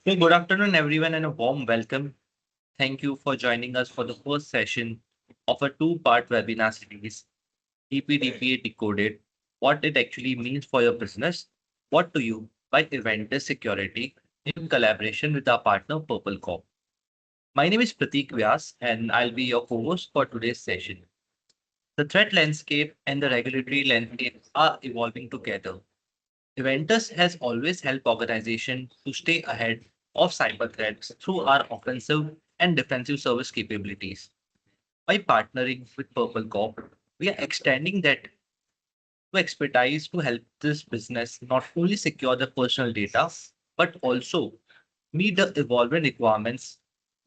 Okay, good afternoon, everyone, and a warm welcome. Thank you for joining us for the first session of a two-part webinar series, DPDPA Decoded, what it actually means for your business, what to you by Eventus Security in collaboration with our partner PurpleCop. My name is Prateek Vyas, and I'll be your co-host for today's session. The threat landscape and the regulatory landscape are evolving together. Eventus has always helped organizations to stay ahead of cyber threats through our offensive and defensive service capabilities. By partnering with PurpleCop, we are extending that to expertise to help this business not only secure the personal data, but also meet the evolving requirements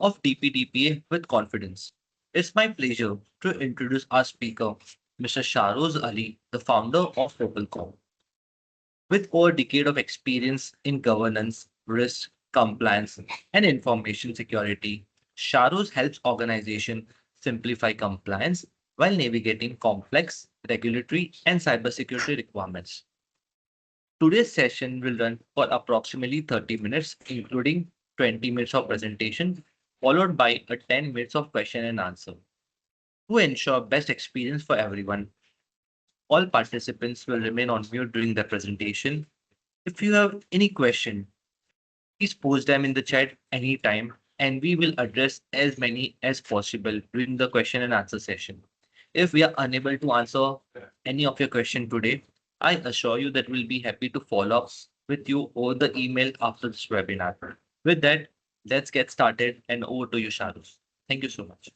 of DPDPA with confidence. It's my pleasure to introduce our speaker, Mr. Shahroz Ali, the founder of PurpleCop. With over a decade of experience in governance, risk, compliance, and information security, Sharos helps organizations simplify compliance while navigating complex regulatory and cybersecurity requirements. Today's session will run for approximately 30 minutes, including 20 minutes of presentation, followed by a 10 minutes of question and answer. To ensure best experience for everyone, all participants will remain on mute during the presentation. If you have any question, please post them in the chat anytime, and we will address as many as possible during the question and answer session. If we are unable to answer any of your question today, I assure you that we'll be happy to follow up with you over the email after this webinar. With that, let's get started and over to you, Sharus. Thank you so much.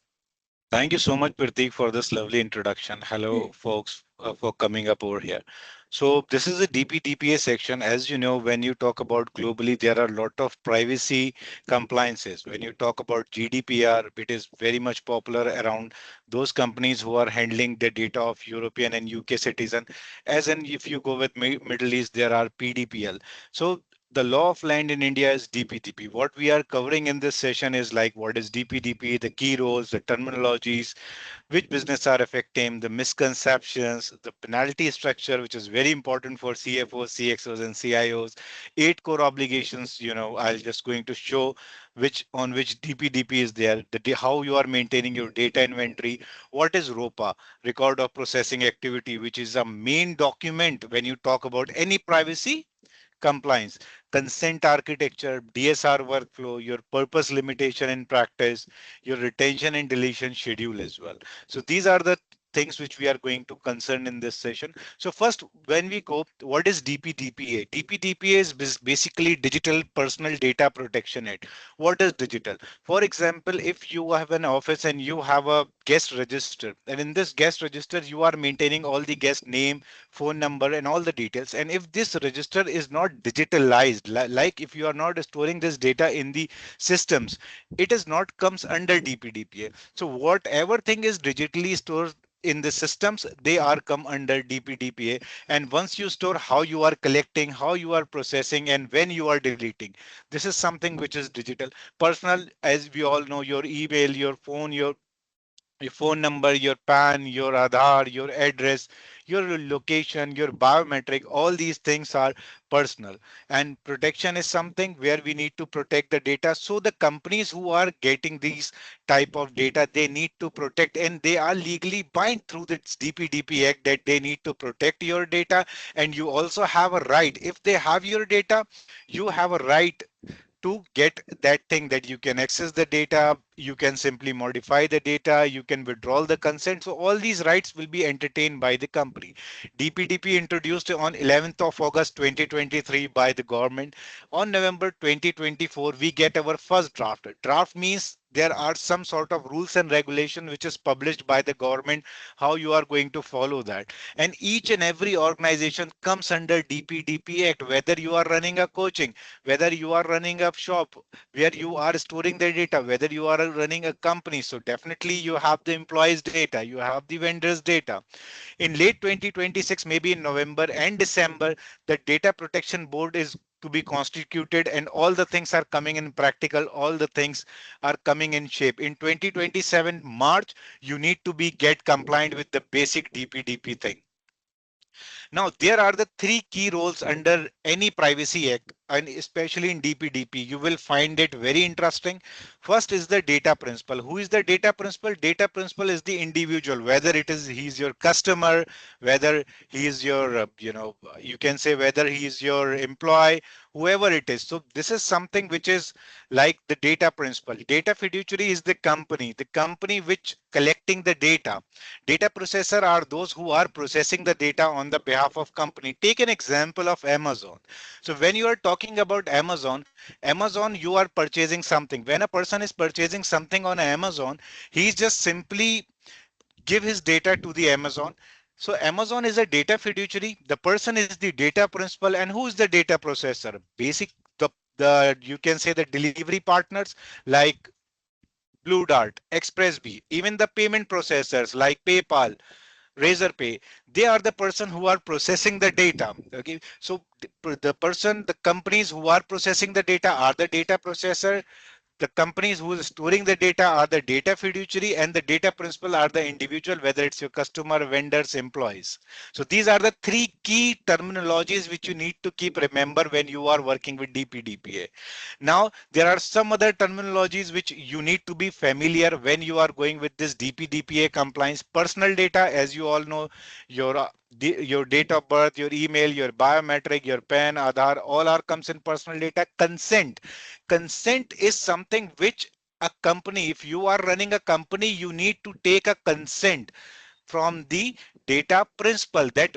Thank you so much, Prateek, for this lovely introduction. Hello, folks, for coming up over here. So this is a DPDPA section. As you know, when you talk about globally, there are a lot of privacy compliances. When you talk about GDPR, it is very much popular around those companies who are handling the data of European and UK citizen. As in, if you go with Middle East, there are PDPL. So the law of land in India is DPDP. What we are covering in this session is like what is DPDP, the key roles, the terminologies, which business are affecting, the misconceptions, the penalty structure, which is very important for CFOs, CXOs, and CIOs. 8 core obligations. I'll just going to show which DPDP is there, how you are maintaining your data inventory. What is ROPA, record of processing activity, which is a main document when you talk about any privacy compliance, consent architecture, DSR workflow, your purpose limitation in practice, your retention and deletion schedule as well. So these are the things which we are going to concern in this session. So first, when we go, what is DPDPA? DPDPA is basically Digital Personal Data Protection Act. What is digital? For example, if you have an office and you have a guest register, and in this guest register, you are maintaining all the guest name, phone number, and all the details. And if this register is not digitalized, like if you are not storing this data in the systems, it is not comes under DPDPA. So whatever thing is digitally stored in the systems, they are come under DPDPA. And once you store, how you are collecting, how you are processing, and when you are deleting, this is something which is digital. Personal, as we all know, your email, your phone number, your PAN, your Aadhaar, your address, your location, your biometric, all these things are personal. And protection is something where we need to protect the data. So the companies who are getting these type of data, they need to protect, and they are legally bind through the DPDP Act that they need to protect your data. And you also have a right, if they have your data, you have a right to get that thing, that you can access the data, you can simply modify the data, you can withdraw the consent. So all these rights will be entertained by the company. DPDP introduced on 11th of August 2023 by the government. On November 2024, we get our first draft. Draft means there are some sort of rules and regulation which is published by the government, how you are going to follow that. And each and every organization comes under DPDP Act, whether you are running a coaching, whether you are running a shop where you are storing the data, whether you are running a company. So definitely you have the employees data, you have the vendors data. In late 2026, maybe in November and December, the data protection board is to be constituted, and all the things are coming in practical, all the things are coming in shape. In 2027 March, you need to be get compliant with the basic DPDP thing. Now, there are the three key roles under any privacy act, and especially in DPDP, you will find it very interesting. First is the data principal. Who is the data principal? Data principal is the individual, whether it is he's your customer, whether he is your, you can say whether he is your employee, whoever it is. So this is something which is like the data principal. Data fiduciary is the company which collecting the data. Data processor are those who are processing the data on the behalf of company. Take an example of Amazon. So when you are talking about Amazon, you are purchasing something. When a person is purchasing something on Amazon, he's just simply give his data to the Amazon. So Amazon is a data fiduciary. The person is the data principal, and who is the data processor? The you can say the delivery partners like Blue Dart, ExpressB, even the payment processors like PayPal, Razorpay, they are the person who are processing the data. Okay, so the companies who are processing the data are the data processor. The companies who is storing the data are the data fiduciary, and the data principal are the individual, whether it's your customer, vendors, employees. So these are the three key terminologies which you need to keep remember when you are working with DPDPA. Now, there are some other terminologies which you need to be familiar when you are going with this DPDPA compliance. Personal data, as you all know, your your date of birth, your email, your biometric, your PAN, Aadhaar, all are comes in personal data. Consent is something which a company, if you are running a company, you need to take a consent from the data principal that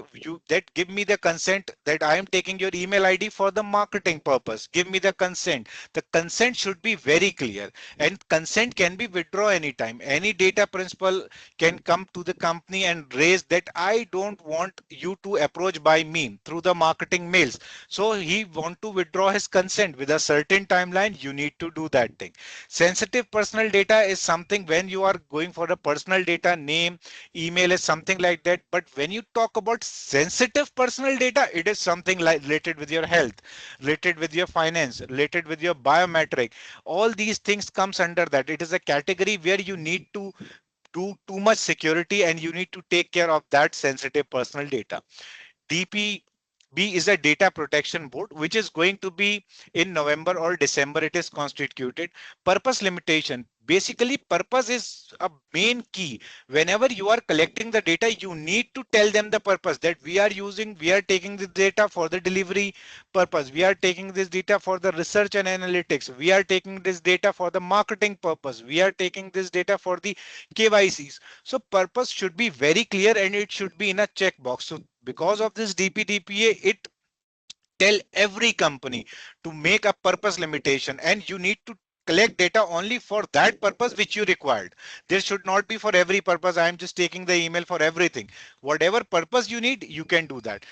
give me the consent that I am taking your email ID for the marketing purpose. Give me the consent. The consent should be very clear, and consent can be withdrawn anytime. Any data principal can come to the company and raise that I don't want you to approach by me through the marketing mails. So he want to withdraw his consent with a certain timeline. You need to do that thing. Sensitive personal data is something when you are going for a personal data, name, email is something like that. But when you talk about sensitive personal data, it is something like related with your health, related with your finance, related with your biometric. All these things comes under that. It is a category where you need to do too much security, and you need to take care of that sensitive personal data. DPB is a data protection board, which is going to be in November or December. It is constituted. Purpose limitation. Basically, purpose is a main key. Whenever you are collecting the data, you need to tell them the purpose that we are taking the data for the delivery purpose. We are taking this data for the research and analytics. We are taking this data for the marketing purpose. We are taking this data for the KYCs. So purpose should be very clear, and it should be in a checkbox. So because of this DPDPA, it tell every company to make a purpose limitation, and you need to collect data only for that purpose which you required. There should not be for every purpose. I am just taking the email for everything. Whatever purpose you need, you can do that.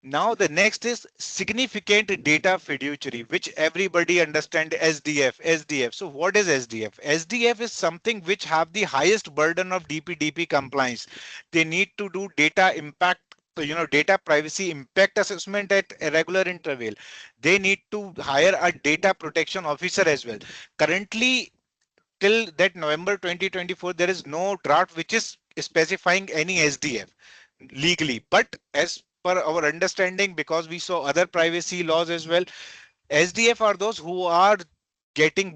Now the next is significant data fiduciary, which everybody understand SDF. SDF. So what is SDF? SDF is something which have the highest burden of DPDP compliance. They need to do data impact, data privacy impact assessment at a regular interval. They need to hire a data protection officer as well. Currently, till that November 2024, there is no draft which is specifying any SDF legally. But as per our understanding, because we saw other privacy laws as well, SDF are those who are getting,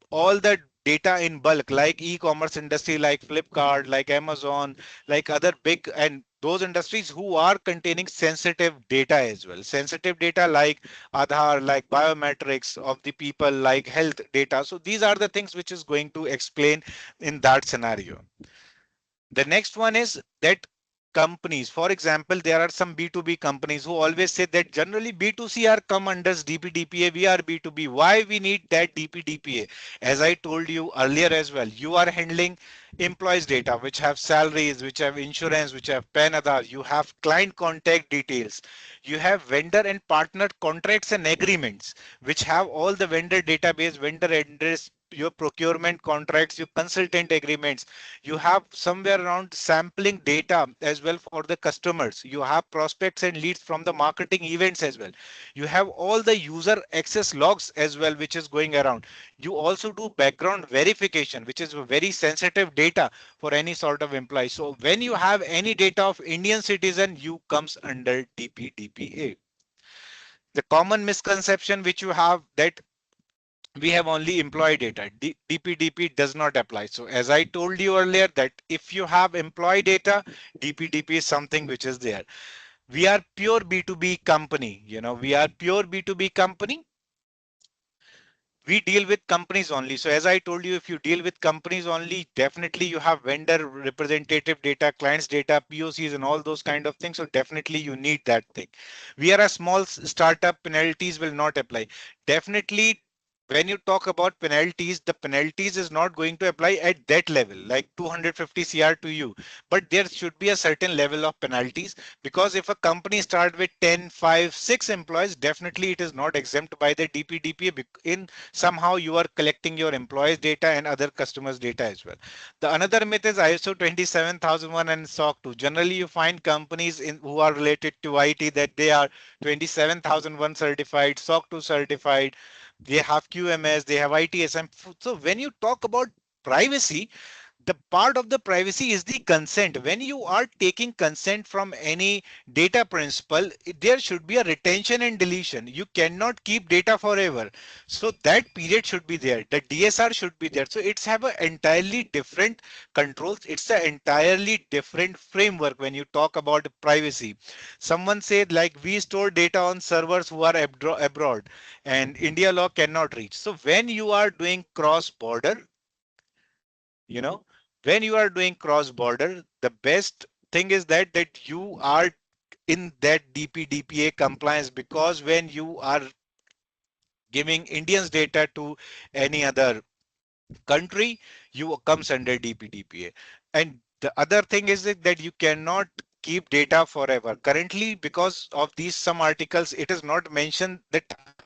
all the data in bulk, like e-commerce industry, like Flipkart, like Amazon, like other big and those industries who are containing sensitive data as well. Sensitive data like Aadhaar, like biometrics of the people, like health data. So these are the things which is going to explain in that scenario. The next one is that companies, for example, there are some B2B companies who always say that generally B2C are come under DPDPA, we are B2B. Why we need that DPDPA? As I told you earlier as well, you are handling employees data, which have salaries, which have insurance, which have PAN Aadhaar, you have client contact details, you have vendor and partner contracts and agreements, which have all the vendor database, vendor address, your procurement contracts, your consultant agreements. You have somewhere around sampling data as well for the customers. You have prospects and leads from the marketing events as well. You have all the user access logs as well, which is going around. You also do background verification, which is very sensitive data for any sort of employee. So when you have any data of Indian citizen, you comes under DPDPA. The common misconception which you have that we have only employee data. DPDP does not apply. So as I told you earlier that if you have employee data, DPDP is something which is there. We are pure B2B company. We are pure B2B company. We deal with companies only. So as I told you, if you deal with companies only, definitely you have vendor representative data, clients data, POCs and all those kind of things. So definitely you need that thing. We are a small startup, penalties will not apply. Definitely when you talk about penalties, the penalties is not going to apply at that level, like 250 CR to you, but there should be a certain level of penalties, because if a company start with 10, 5, 6 employees, definitely it is not exempt by the DPDPA. In somehow you are collecting your employees data and other customers data as well. The another myth is ISO 27001 and SOC 2. Generally you find companies who are related to IT that they are 27001 certified, SOC 2 certified, they have QMS, they have ITSM. So when you talk about privacy, the part of the privacy is the consent. When you are taking consent from any data principal, there should be a retention and deletion. You cannot keep data forever. So that period should be there. The DSR should be there. So it's have an entirely different controls. It's an entirely different framework when you talk about privacy. Someone said like we store data on servers who are abroad and India law cannot reach. So when you are doing cross border, you know when you are doing cross border, the best thing is that you are in that DPDPA compliance, because when you are giving Indians data to any other country, you comes under DPDPA. And the other thing is that you cannot keep data forever. Currently, because of these some articles, it is not mentioned the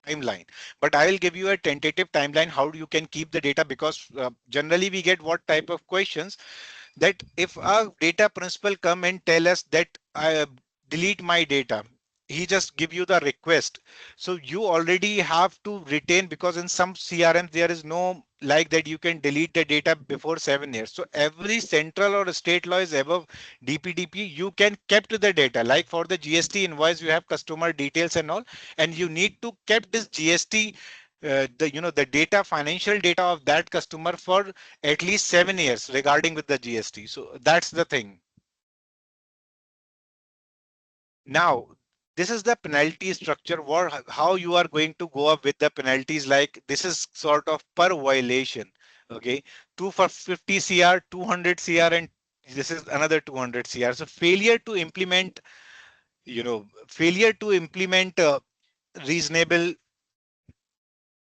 timeline, but I will give you a tentative timeline how you can keep the data, because generally we get what type of questions, that if a data principal come and tell us that I delete my data, he just give you the request. So you already have to retain, because in some CRM there is no like that you can delete the data before 7 years. So every central or state law is above DPDP. You can kept the data, like for the GST invoice you have customer details and all, and you need to kept this GST the data, financial data of that customer for at least 7 years regarding with the GST. So that's the thing. Now, this is the penalty structure, how you are going to go up with the penalties. Like this is sort of per violation. Okay, 2 for 50 CR, 200 CR, and this is another 200 CR. So failure to implement reasonable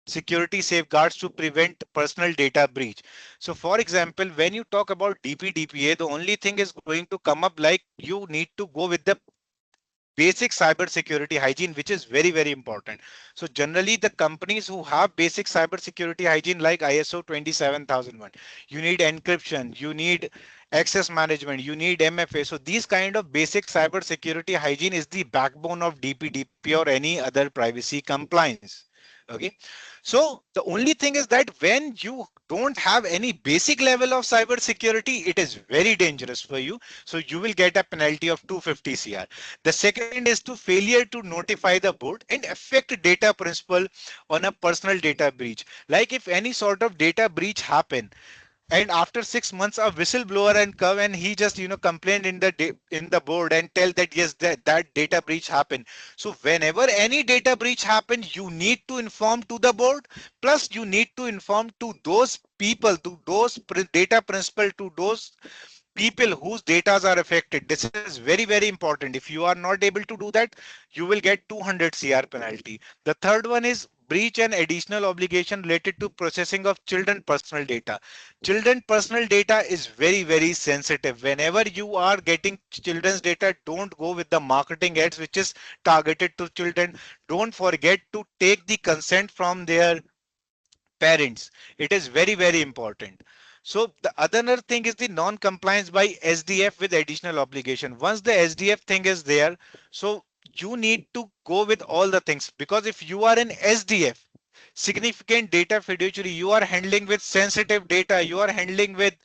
security safeguards to prevent personal data breach. So for example, when you talk about DPDPA, the only thing is going to come up like you need to go with the basic cyber security hygiene, which is very, very important. So generally the companies who have basic cyber security hygiene like ISO 27001, you need encryption, you need access management, you need MFA. So these kind of basic cyber security hygiene is the backbone of DPDP or any other privacy compliance. Okay. So the only thing is that when you don't have any basic level of cyber security, it is very dangerous for you. So you will get a penalty of 250 CR. The second is to failure to notify the board and affect data principal on a personal data breach. Like if any sort of data breach happen, and after 6 months a whistleblower and come and he just complained in the board and tell that yes, that data breach happened. So whenever any data breach happen, you need to inform to the board, plus you need to inform to those people, to those data principal, to those people whose data are affected. This is very, very important. If you are not able to do that, you will get 200 CR penalty. The third one is breach and additional obligation related to processing of children personal data. Children personal data is very, very sensitive. Whenever you are getting children's data, don't go with the marketing ads which is targeted to children. Don't forget to take the consent from their parents. It is very, very important. So the other thing is the non-compliance by SDF with additional obligation. Once the SDF thing is there, so you need to go with all the things, because if you are an SDF, significant data fiduciary, you are handling with sensitive data, you are handling with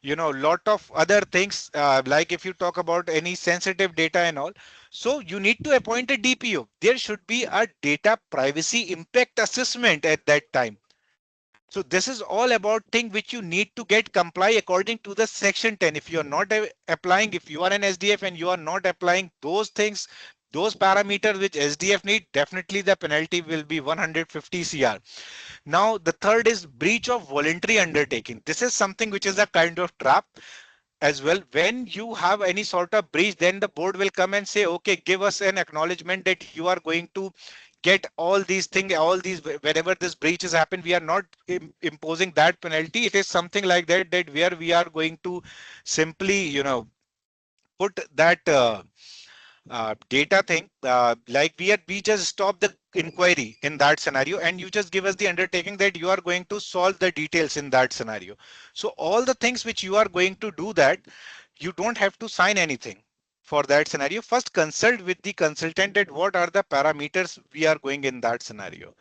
lot of other things, like if you talk about any sensitive data and all, so you need to appoint a DPO. There should be a data privacy impact assessment at that time. So this is all about thing which you need to get comply according to the section 10. If you are not applying, if you are an SDF and you are not applying those things, those parameters which SDF need, definitely the penalty will be 150 CR. Now the third is breach of voluntary undertaking. This is something which is a kind of trap as well. When you have any sort of breach, then the board will come and say, okay, give us an acknowledgement that you are going to get all these things, all these, whenever this breach has happened, we are not imposing that penalty. It is something like that, that where we are going to simply, put that data thing, like we just stop the inquiry in that scenario, and you just give us the undertaking that you are going to solve the details in that scenario. So all the things which you are going to do, that you don't have to sign anything for that scenario. First consult with the consultant that what are the parameters we are going in that scenario.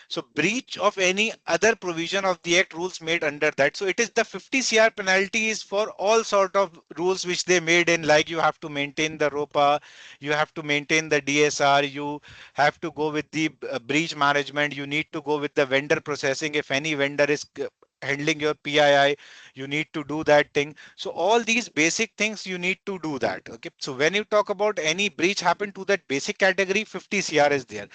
So breach of any other provision of the act rules made under that. So it is the 50 CR penalties for all sort of rules which they made in, like you have to maintain the ROPA, you have to maintain the DSR, you have to go with the breach management, you need to go with the vendor processing. If any vendor is handling your PII, you need to do that thing. So all these basic things you need to do that. Okay. So when you talk about any breach happen to that basic category, 50 CR is there.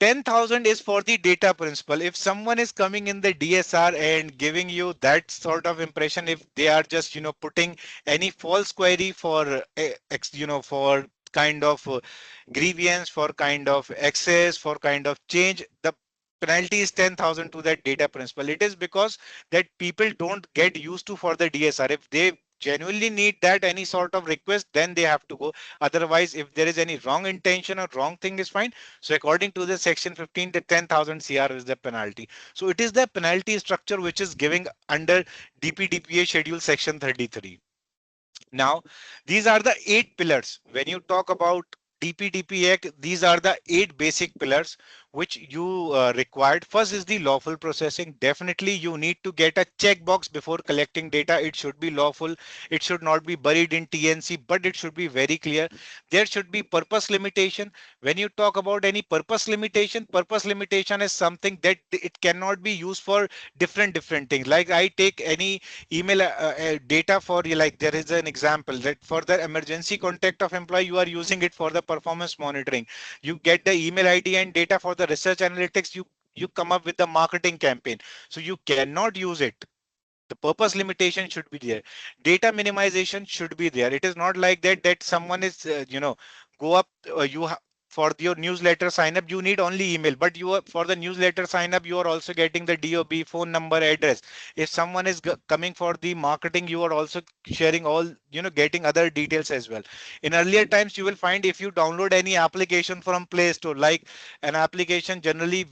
10,000 is for the data principle. If someone is coming in the DSR and giving you that sort of impression, if they are just, putting any false query for, for kind of grievance, for kind of access, for kind of change, the penalty is 10,000 to that data principle. It is because that people don't get used to for the DSR. If they genuinely need that any sort of request, then they have to go. Otherwise, if there is any wrong intention or wrong thing is fine. So according to the section 15, the 10,000 CR is the penalty. So it is the penalty structure which is giving under DPDPA schedule section 33. Now, these are the 8 pillars. When you talk about DPDP Act, these are the 8 basic pillars which you required. First is the lawful processing. Definitely, you need to get a checkbox before collecting data. It should be lawful. It should not be buried in TNC, but it should be very clear. There should be purpose limitation. When you talk about any purpose limitation is something that it cannot be used for different things. Like I take any email data for, like there is an example that for the emergency contact of employee, you are using it for the performance monitoring. You get the email ID and data for the research analytics, you come up with the marketing campaign. So you cannot use it. The purpose limitation should be there. Data minimization should be there. It is not like that someone is go up, for your newsletter sign up you need only email, but you are, for the newsletter sign up you are also getting the DOB, phone number, address. If someone is coming for the marketing, you are also sharing all, getting other details as well. In earlier times, you will find if you download any application from Play Store, like an application generally,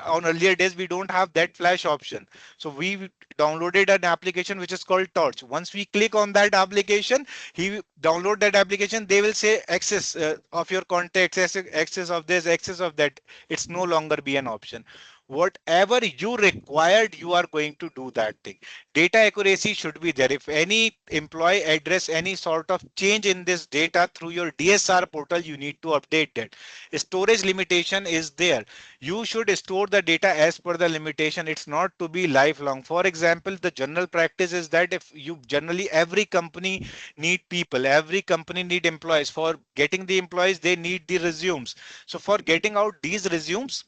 on earlier days we don't have that flash option, so we downloaded an application which is called Torch. Once we click on that application, he download that application, they will say access of your contacts, access of this, access of that. It's no longer be an option. Whatever you required, you are going to do that thing. Data accuracy should be there. If any employee address any sort of change in this data through your DSR portal, you need to update that. Storage limitation is there. You should store the data as per the limitation. It's not to be lifelong. For example, the general practice is that if you generally, every company need people, every company need employees. For getting the employees, they need the resumes. So for getting out these resumes,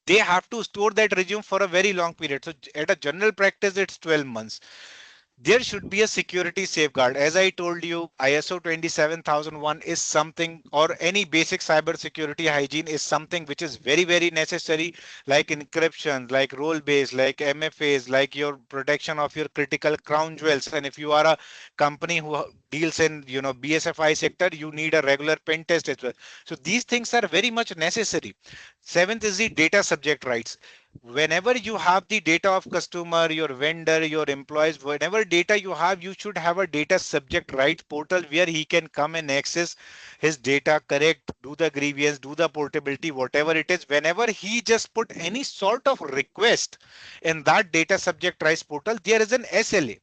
they have to store that resume for a very long period. So at a general practice, it's 12 months. There should be a security safeguard. As I told you, ISO 27001 is something, or any basic cyber security hygiene is something which is very necessary, like encryption, like role based, like MFAs, like your protection of your critical crown jewels. And if you are a company who deals in, BSFI sector, you need a regular pen test as well. So these things are very much necessary. Seventh is the data subject rights. Whenever you have the data of customer, your vendor, your employees, whatever data you have, you should have a data subject right portal where he can come and access his data, correct, do the grievance, do the portability, whatever it is. Whenever he just put any sort of request in that data subject rights portal, there is an SLA.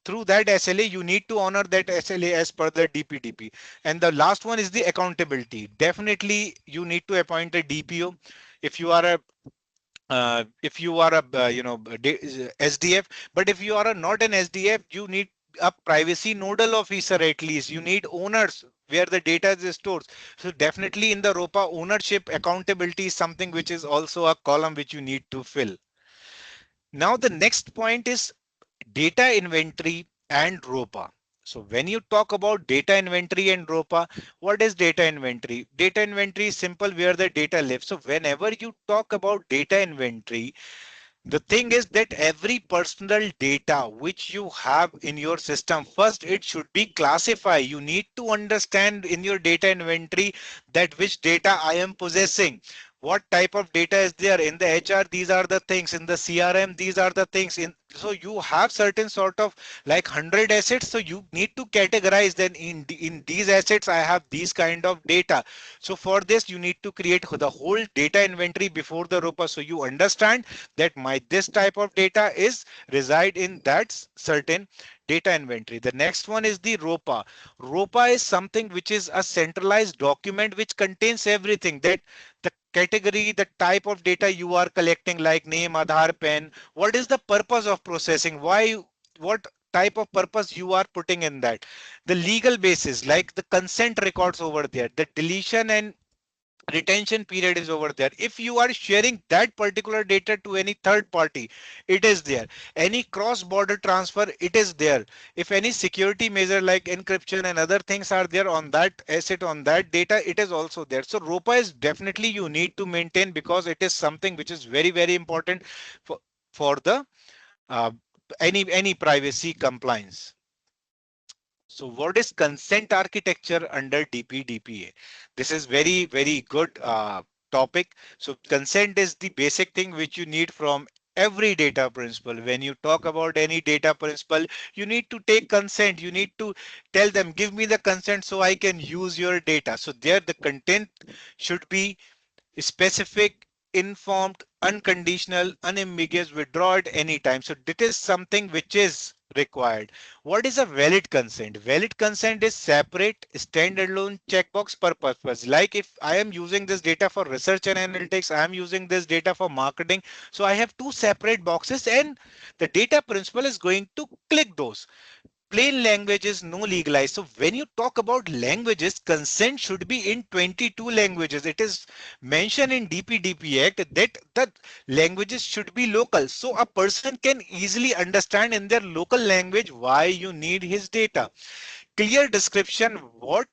Through that SLA, you need to honor that SLA as per the DPDP. And the last one is the accountability. Definitely, you need to appoint a DPO. If you are a SDF, but if you are not an SDF, you need a privacy nodal officer. At least you need owners where the data is stored. So definitely in the ROPA, ownership accountability is something which is also a column which you need to fill. Now the next point is data inventory and ROPA. So when you talk about data inventory and ROPA, what is data inventory? Data inventory is simple, where the data lives. So whenever you talk about data inventory, the thing is that every personal data which you have in your system, first it should be classified. You need to understand in your data inventory that which data I am possessing. What type of data is there in the HR? These are the things in the CRM. These are the things in. So you have certain sort of like 100 assets. So you need to categorize. Then in these assets, I have these kind of data. So for this, you need to create the whole data inventory before the ROPA. So you understand that my this type of data is reside in that certain data inventory. The next one is the ROPA. ROPA is something which is a centralized document which contains everything, that the category, the type of data you are collecting, like name, Aadhaar, PAN, what is the purpose of processing, why, what type of purpose you are putting in that, the legal basis, like the consent records over there, the deletion and retention period is over there. If you are sharing that particular data to any third party, it is there. Any cross border transfer, it is there. If any security measure like encryption and other things are there on that asset, on that data, it is also there. So ROPA is definitely you need to maintain, because it is something which is very very important for the uh, any privacy compliance. So what is consent architecture under DPDPA? This is very, very good topic. So consent is the basic thing which you need from every data principal. When you talk about any data principal, you need to take consent. You need to tell them, give me the consent so I can use your data. So there the content should be specific, informed, unconditional, unambiguous, withdraw at any time. So this is something which is required. What is a valid consent? Valid consent is separate, standalone checkbox per purpose. Like if I am using this data for research and analytics, I am using this data for marketing. So I have two separate boxes, and the data principal is going to click those. Plain languages, no legalized. So when you talk about languages, consent should be in 22 languages. It is mentioned in DPDP Act that the languages should be local. So a person can easily understand in their local language why you need his data. Clear description, what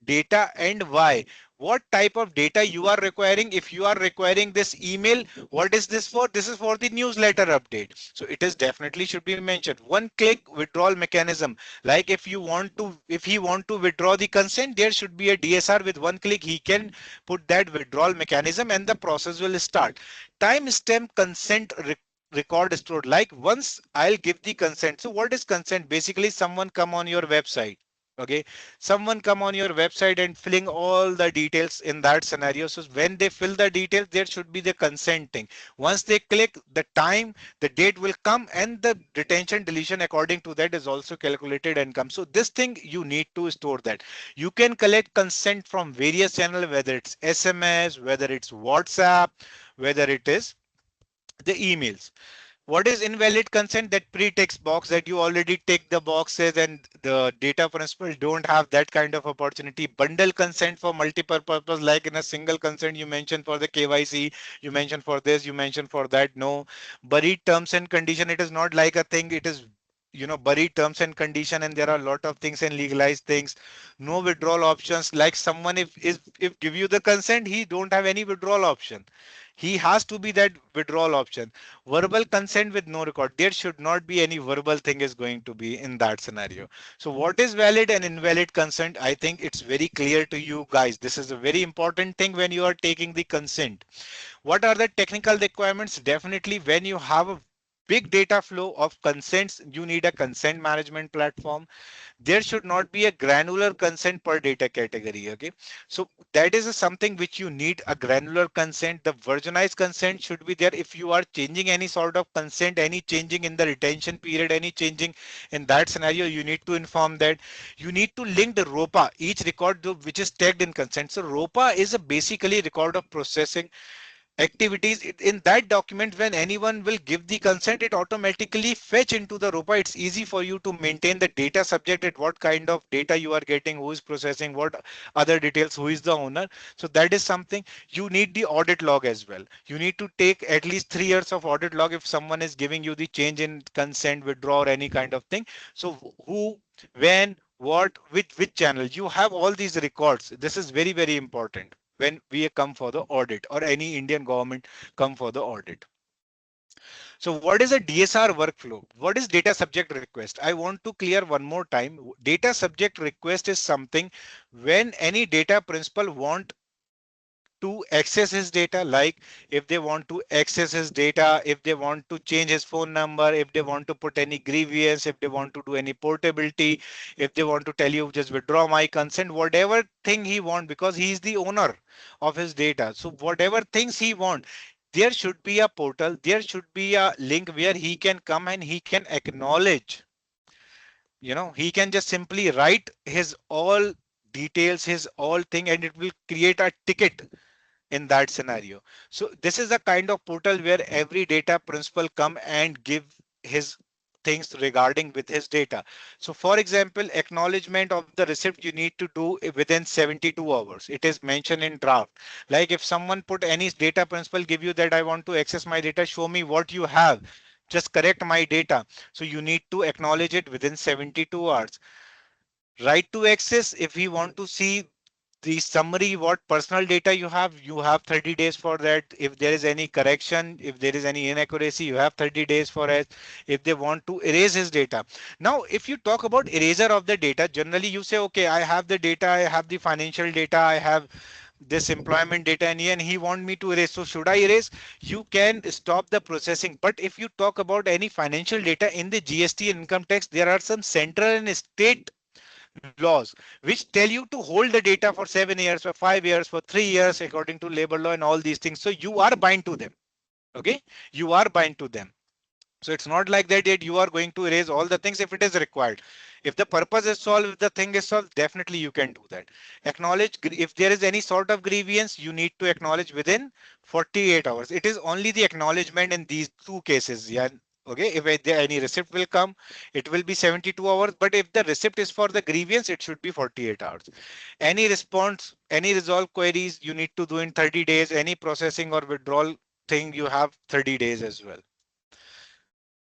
data and why, what type of data you are requiring. If you are requiring this email, what is this for? This is for the newsletter update. So it is definitely should be mentioned. One click withdrawal mechanism, like if you want to, if he want to withdraw the consent, there should be a DSR. With one click he can put that withdrawal mechanism and the process will start. Timestamp consent record stored, like once I'll give the consent. So what is consent? Basically someone come on your website. Okay, someone come on your website and filling all the details in that scenario. So when they fill the details, there should be the consenting. Once they click the time, the date will come, and the retention deletion according to that is also calculated and come. So this thing you need to store that. You can collect consent from various channels, whether it's SMS, whether it's WhatsApp, whether it is the emails. What is invalid consent? That pre-text box that you already tick the boxes and the data principal don't have that kind of opportunity. Bundle consent for multiple purpose, like in a single consent you mentioned for the KYC, you mentioned for this, you mentioned for that. No. Buried terms and condition, it is not like a thing. It is buried terms and condition, and there are a lot of things and legalized things. No withdrawal options. Like someone if give you the consent, he don't have any withdrawal option. He has to be that withdrawal option. Verbal consent with no record. There should not be any verbal thing is going to be in that scenario. So what is valid and invalid consent? I think it's very clear to you guys. This is a very important thing when you are taking the consent. What are the technical requirements? Definitely, when you have a big data flow of consents, you need a consent management platform. There should not be a granular consent per data category. Okay, so that is something which you need a granular consent. The versionized consent should be there. If you are changing any sort of consent, any changing in the retention period, any changing in that scenario, you need to inform that. You need to link the ROPA, each record which is tagged in consent. So ROPA is a basically record of processing activities. In that document, when anyone will give the consent, it automatically fetch into the ROPA. It's easy for you to maintain the data subject, at what kind of data you are getting, who is processing, what other details, who is the owner. So that is something. You need the audit log as well. You need to take at least 3 years of audit log if someone is giving you the change in consent, withdraw, or any kind of thing. So who, when, what, which channel, you have all these records. This is very, very important when we come for the audit, or any Indian government come for the audit. So what is a DSR workflow? What is data subject request? I want to clear one more time. Data subject request is something when any data principal want to access his data, like if they want to access his data, if they want to change his phone number, if they want to put any grievance, if they want to do any portability, if they want to tell you just withdraw my consent, whatever thing he want, because he is the owner of his data. So whatever things he want, there should be a portal, there should be a link where he can come and he can acknowledge. He can just simply write his all details, his all thing, and it will create a ticket in that scenario. So this is a kind of portal where every data principal come and give his things regarding with his data. So for example, acknowledgement of the receipt you need to do within 72 hours. It is mentioned in draft. Like if someone put any data principal give you that I want to access my data, show me what you have. Just correct my data. So you need to acknowledge it within 72 hours. Right to access, if we want to see the summary, what personal data you have 30 days for that. If there is any correction, if there is any inaccuracy, you have 30 days for it. If they want to erase his data. Now if you talk about erasure of the data, generally you say, okay, I have the data, I have the financial data, I have this employment data, and he want me to erase. So should I erase? You can stop the processing. But if you talk about any financial data in the GST income tax, there are some central and state laws which tell you to hold the data for 7 years, for 5 years, for 3 years, according to labor law and all these things. So you are bind to them. Okay, you are bind to them. So it's not like that you are going to erase all the things if it is required. If the purpose is solved, if the thing is solved, definitely you can do that. Acknowledge if there is any sort of grievance, you need to acknowledge within 48 hours. It is only the acknowledgement in these two cases. Yeah. Okay. If there any receipt will come, it will be 72 hours. But if the receipt is for the grievance, it should be 48 hours. Any response, any resolve queries, you need to do in 30 days. Any processing or withdrawal thing, you have 30 days as well.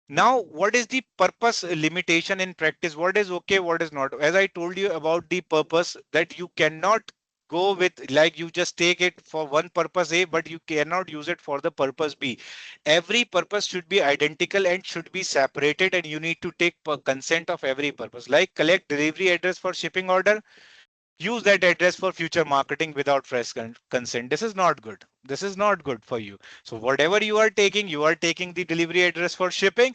Now, what is the purpose limitation in practice? What is okay, what is not? As I told you about the purpose, that you cannot go with, like you just take it for one purpose A, but you cannot use it for the purpose B. Every purpose should be identical and should be separated, and you need to take consent of every purpose. Like collect delivery address for shipping order, use that address for future marketing without fresh consent. This is not good. This is not good for you. So whatever you are taking the delivery address for shipping,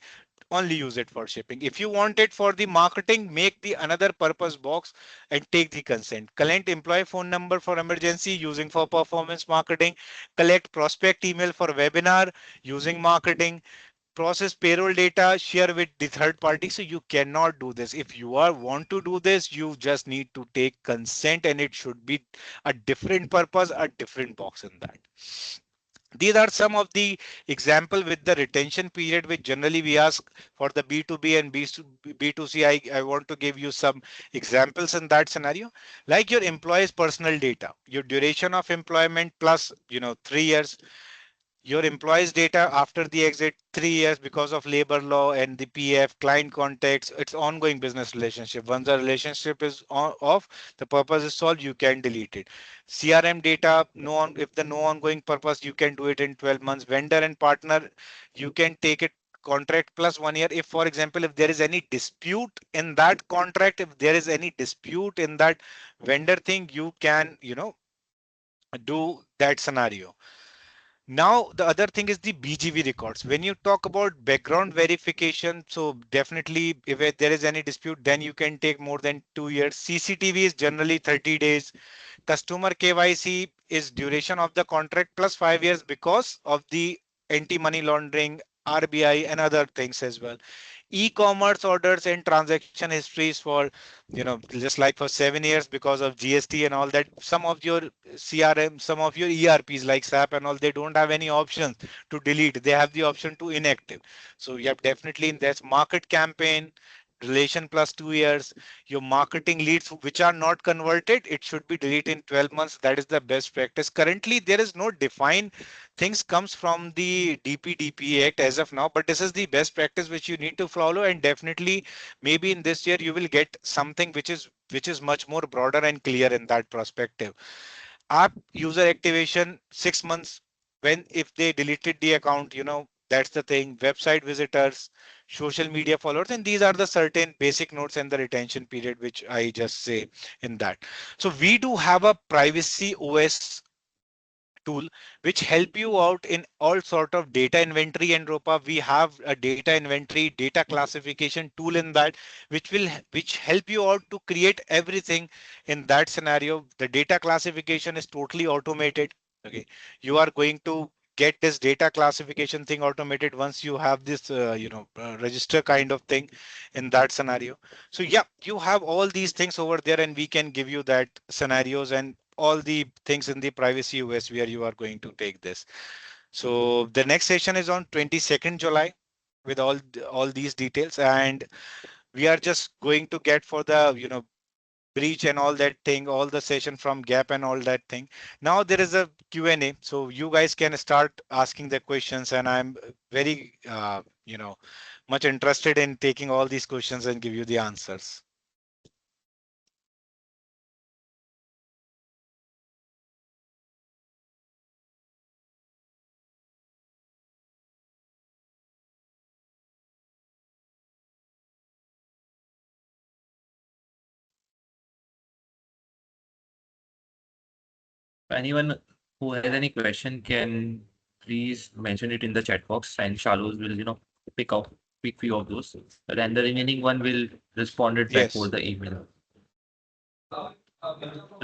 only use it for shipping. If you want it for the marketing, make the another purpose box and take the consent. Collect employee phone number for emergency, using for performance marketing. Collect prospect email for webinar, using marketing. Process payroll data, share with the third party. So you cannot do this. If you are want to do this, you just need to take consent, and it should be a different purpose, a different box in that. These are some of the example with the retention period, which generally we ask for the B2B and B2C. I want to give you some examples in that scenario, like your employee's personal data, your duration of employment plus, 3 years, Your employees data after the exit, 3 years because of labor law and the PF client context. It's ongoing business relationship. Once the relationship is off, the purpose is solved, you can delete it. CRM data, if the no ongoing purpose, you can do it in 12 months. Vendor and partner, you can take it contract plus 1 year. If, for example, if there is any dispute in that contract, if there is any dispute in that vendor thing, you can, do that scenario. Now, the other thing is the BGV records. When you talk about background verification, so definitely if there is any dispute, then you can take more than 2 years. CCTV is generally 30 days. Customer KYC is duration of the contract plus 5 years because of the anti-money laundering, RBI and other things as well. E-commerce orders and transaction histories for, just like for 7 years because of GST and all that. Some of your CRM, some of your ERPs like SAP and all, they don't have any options to delete. They have the option to inactive. So you have definitely in this market campaign, relation plus 2 years, your marketing leads which are not converted, it should be deleted in 12 months. That is the best practice. Currently, there is no defined things comes from the DPDPA Act as of now, but this is the best practice which you need to follow. And definitely, maybe in this year, you will get something which is much more broader and clear in that perspective. App user activation 6 months, when if they deleted the account, that's the thing. Website visitors, social media followers, and these are the certain basic notes and the retention period which I just say in that. So we do have a privacy OS tool which help you out in all sort of data inventory and ROPA. We have a data inventory, data classification tool in that, which help you out to create everything in that scenario. The data classification is totally automated. Okay, you are going to get this data classification thing automated once you have this register kind of thing in that scenario. So yeah, you have all these things over there, and we can give you that scenarios and all the things in the privacy OS where you are going to take this. So the next session is on 22nd July with all these details, and we are just going to get for the breach and all that thing, all the session from gap and all that thing. Now there is a Q&A, so you guys can start asking the questions, and I'm very much interested in taking all these questions and give you the answers. Anyone who has any question can please mention it in the chat box, and Shalos will, pick up pick few of those. And then the remaining one will respond it back over Yes. the email. So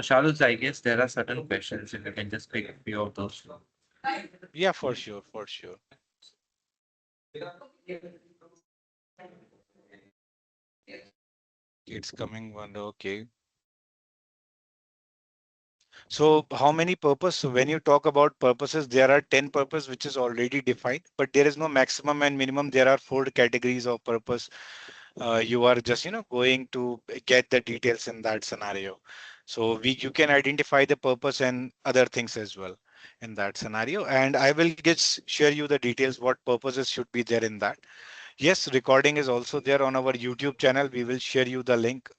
Shalos, I guess there are certain questions, if you can just pick a few of those. Yeah, for sure, for sure. It's coming one. Okay. So how many purpose? So when you talk about purposes, there are 10 purpose which is already defined, but there is no maximum and minimum. There are 4 categories of purpose. You are just going to get the details in that scenario. So you can identify the purpose and other things as well in that scenario. And I will just share you the details what purposes should be there in that. Yes, recording is also there on our YouTube channel. We will share you the link.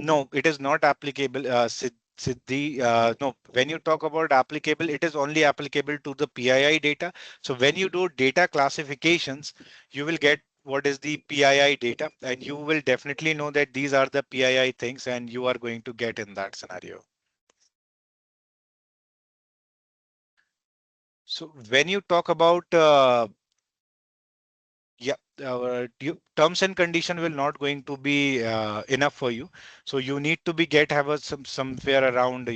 No, it is not applicable, Siddhi. No, when you talk about applicable, it is only applicable to the PII data. So when you do data classifications, you will get what is the PII data, and you will definitely know that these are the PII things, and you are going to get in that scenario. So when you talk about yeah, terms and condition will not going to be enough for you. So you need to be have somewhere around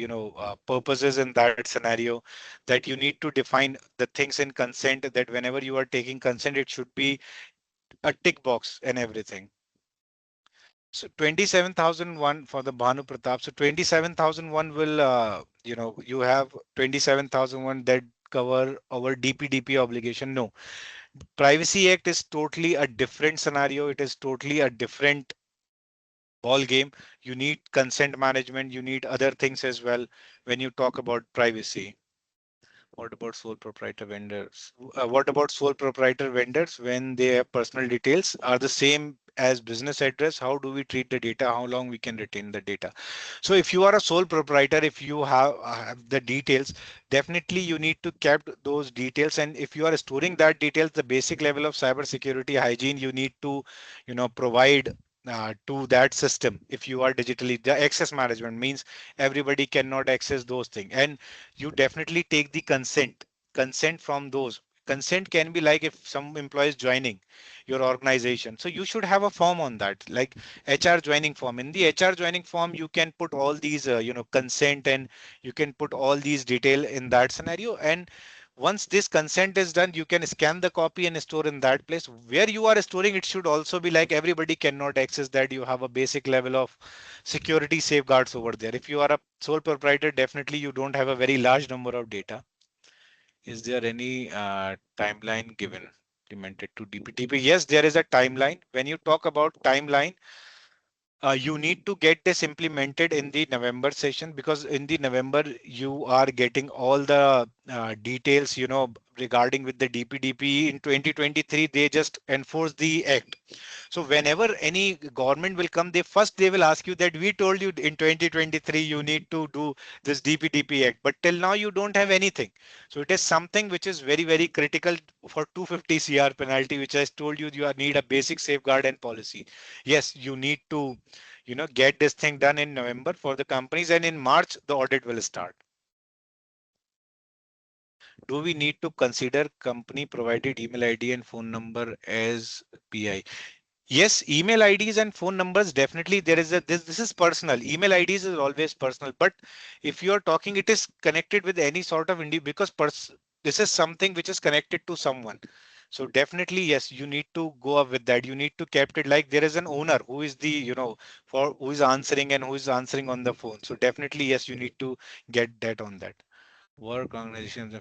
purposes in that scenario, that you need to define the things in consent, that whenever you are taking consent, it should be a tick box and everything. So 27,001 for the Bhanu Pratap. So 27,001 will you have 27,001 that cover our DPDP obligation. No, Privacy Act is totally a different scenario. It is totally a different ball game. You need consent management. You need other things as well when you talk about privacy. What about sole proprietor vendors? What about sole proprietor vendors when their personal details are the same as business address? How do we treat the data? How long we can retain the data? So if you are a sole proprietor, if you have the details, definitely you need to keep those details. And if you are storing that details, the basic level of cybersecurity hygiene you need to, provide to that system. If you are digitally, the access management means everybody cannot access those things, and you definitely take the consent from those. Consent can be like if some employee is joining your organization, so you should have a form on that, like HR joining form. In the HR joining form you can put all these consent, and you can put all these detail in that scenario. And once this consent is done, you can scan the copy and store in that place where you are storing. It should also be like everybody cannot access that. You have a basic level of security safeguards over there. If you are a sole proprietor, definitely you don't have a very large number of data. Is there any timeline given implemented to DPTP? Yes, there is a timeline. When you talk about timeline, you need to get this implemented in the November session, because in the November you are getting all the details, regarding with the DPDP. In 2023, they just enforce the act. So whenever any government will come, they will ask you that we told you in 2023 you need to do this DPDP Act, but till now you don't have anything. So it is something which is very, very critical for 250 CR penalty, which I told you need a basic safeguard and policy. Yes, you need to, get this thing done in November for the companies, and in March the audit will start. Do we need to consider company provided email ID and phone number as PI? Yes, email IDs and phone numbers, definitely there is this is personal. Email IDs is always personal, but if you are talking, it is connected with any sort of because this is something which is connected to someone. So definitely, yes, you need to go up with that. You need to keep it like there is an owner who is the, for who is answering and who is answering on the phone. So definitely, yes, you need to get that on that. Work organizations.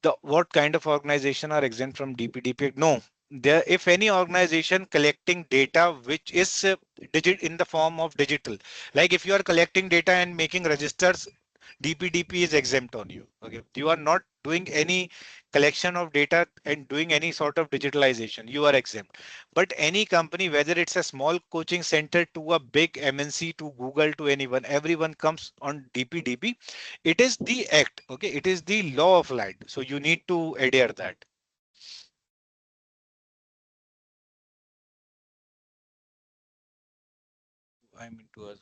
The what kind of organization are exempt from DPDP? No, there, if any organization collecting data which is digit in the form of digital, like if you are collecting data and making registers, DPDP is exempt on you. Okay, you are not doing any collection of data and doing any sort of digitalization, you are exempt. But any company, whether it's a small coaching center to a big MNC to Google to anyone, everyone comes on DPDP. It is the act. Okay, it is the law of land. So you need to adhere that. I mean to us.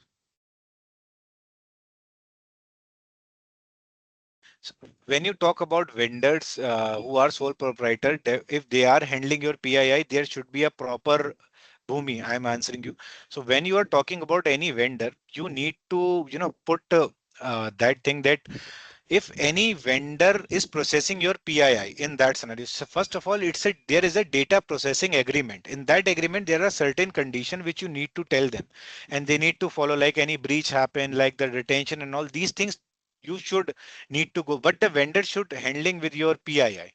So when you talk about vendors who are sole proprietor, if they are handling your PII, there should be a proper Bhumi. I'm answering you. So when you are talking about any vendor, you need to, put that thing that if any vendor is processing your PII in that scenario. So first of all, there is a data processing agreement. In that agreement, there are certain conditions which you need to tell them, and they need to follow. Like any breach happen, like the retention and all these things, you should need to go. But the vendor should handling with your PII.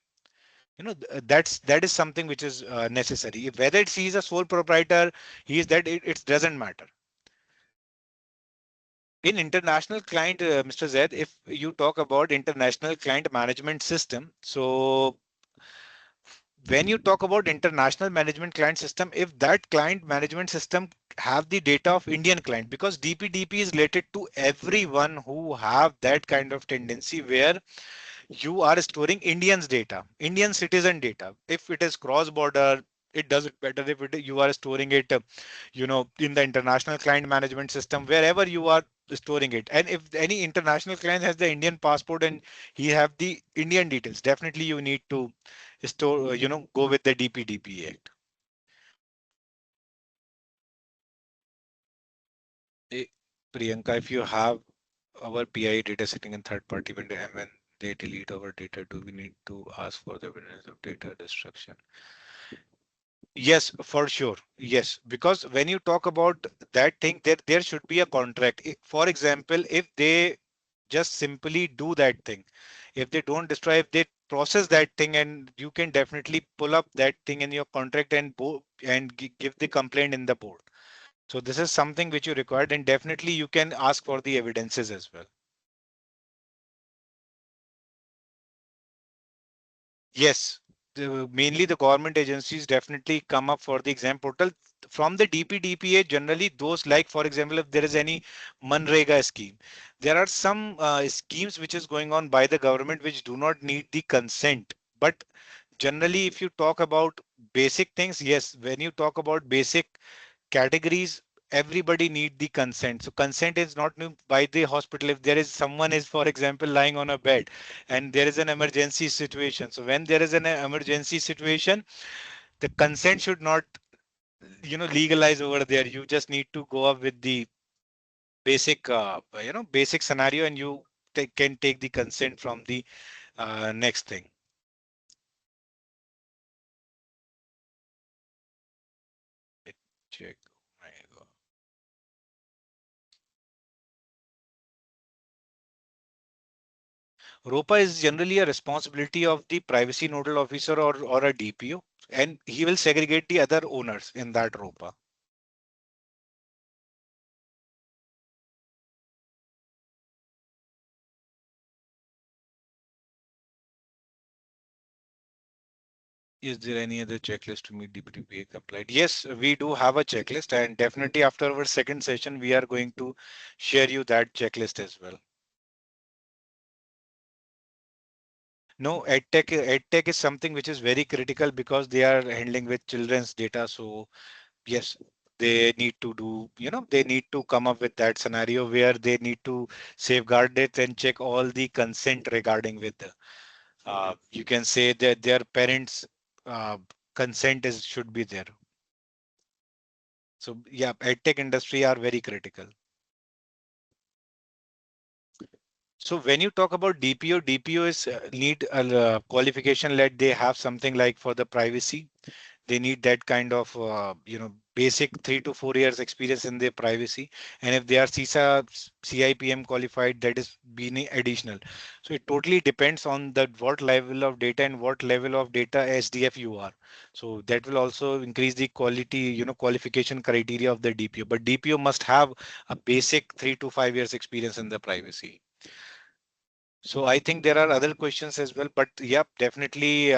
That is something which is necessary. Whether he's a sole proprietor, he is that it doesn't matter. In international client, Mr. Zaid, if you talk about international client management system, so when you talk about international management client system, if that client management system have the data of Indian client, because DPDP is related to everyone who have that kind of tendency where you are storing Indians data, Indian citizen data. If it is cross border, it doesn't matter if you are storing it, in the international client management system, wherever you are storing it. And if any international client has the Indian passport and he have the Indian details, definitely you need to store, go with the DPDP Act. Eh, Priyanka, if you have our PI data sitting in third party vendor, and when they delete our data, do we need to ask for the evidence of data destruction? Yes, for sure. Yes, because when you talk about that thing, there should be a contract. For example, if they just simply do that thing, if they don't destroy, if they process that thing, and you can definitely pull up that thing in your contract and give the complaint in the board. So this is something which you required, and definitely you can ask for the evidences as well. Yes, mainly the government agencies definitely come up for the exam portal. From the DPDPA, generally those, like for example, if there is any Manrega scheme, there are some schemes which is going on by the government which do not need the consent. But generally, if you talk about basic things, yes, when you talk about basic categories, everybody need the consent. So consent is not by the hospital. If there is someone is, for example, lying on a bed and there is an emergency situation, so when there is an emergency situation, the consent should not legalize over there. You just need to go up with the basic basic scenario, and you can take the consent from the next thing. Check. ROPA is generally a responsibility of the privacy nodal officer or a DPO, and he will segregate the other owners in that ROPA. Is there any other checklist to meet DPDPA compliant? Yes, we do have a checklist, and definitely after our second session, we are going to share you that checklist as well. No, edtech is something which is very critical because they are handling with children's data. So yes, they need to do, they need to come up with that scenario where they need to safeguard it and check all the consent regarding with the, you can say that their parents consent is should be there. So yeah, edtech industry are very critical. So when you talk about DPO is need a qualification, let they have something like for the privacy. They need that kind of basic 3 to 4 years experience in their privacy, and if they are CISA CIPM qualified, that is being additional. So it totally depends on that what level of data and what level of data SDF you are. So that will also increase the quality, qualification criteria of the DPO, but DPO must have a basic 3 to 5 years experience in the privacy. So I think there are other questions as well, but yep, definitely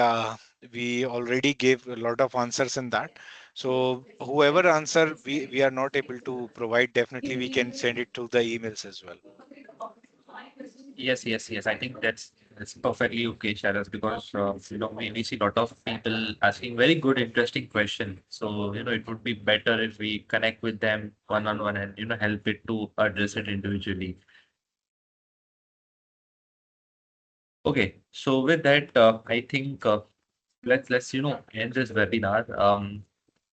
we already gave a lot of answers in that. So whoever answer we are not able to provide, definitely we can send it to the emails as well. Yes, yes, yes. I think that's perfectly okay, Sharas, because we see a lot of people asking very good, interesting question. So it would be better if we connect with them one on one and help it to address it individually. Okay, so with that, I think let's end this webinar.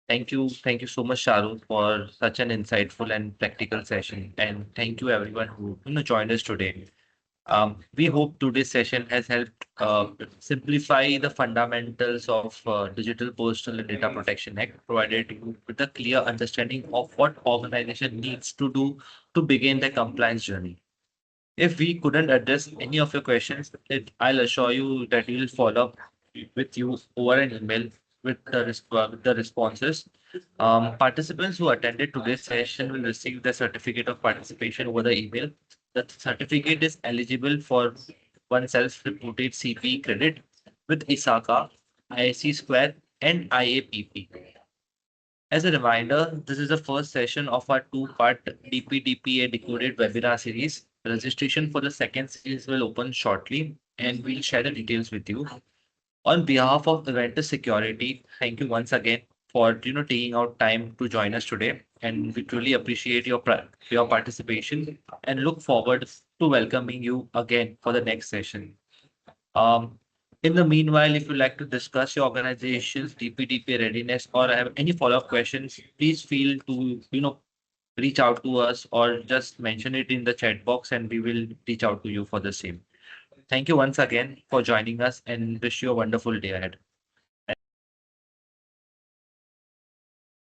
Thank you so much, Sharu, for such an insightful and practical session, and thank you everyone who joined us today. We hope today's session has helped simplify the fundamentals of Digital Postal and Data Protection Act, provided you with a clear understanding of what organization needs to do to begin the compliance journey. If we couldn't address any of your questions, I'll assure you that we'll follow up with you over an email with the responses. Participants who attended today's session will receive the certificate of participation over the email. The certificate is eligible for one self-reported CP credit with ISACA, ISC Square, and IAPP. As a reminder, this is the first session of our two-part DPDPA Decoded webinar series. Registration for the second series will open shortly, and we'll share the details with you. On behalf of Eventus Security, thank you once again for taking out time to join us today, and we truly appreciate your participation and look forward to welcoming you again for the next session. Um, in the meanwhile, if you'd like to discuss your organization's DPDP readiness or have any follow-up questions, please feel to, reach out to us or just mention it in the chat box and we will reach out to you for the same. Thank you once again for joining us and wish you a wonderful day ahead.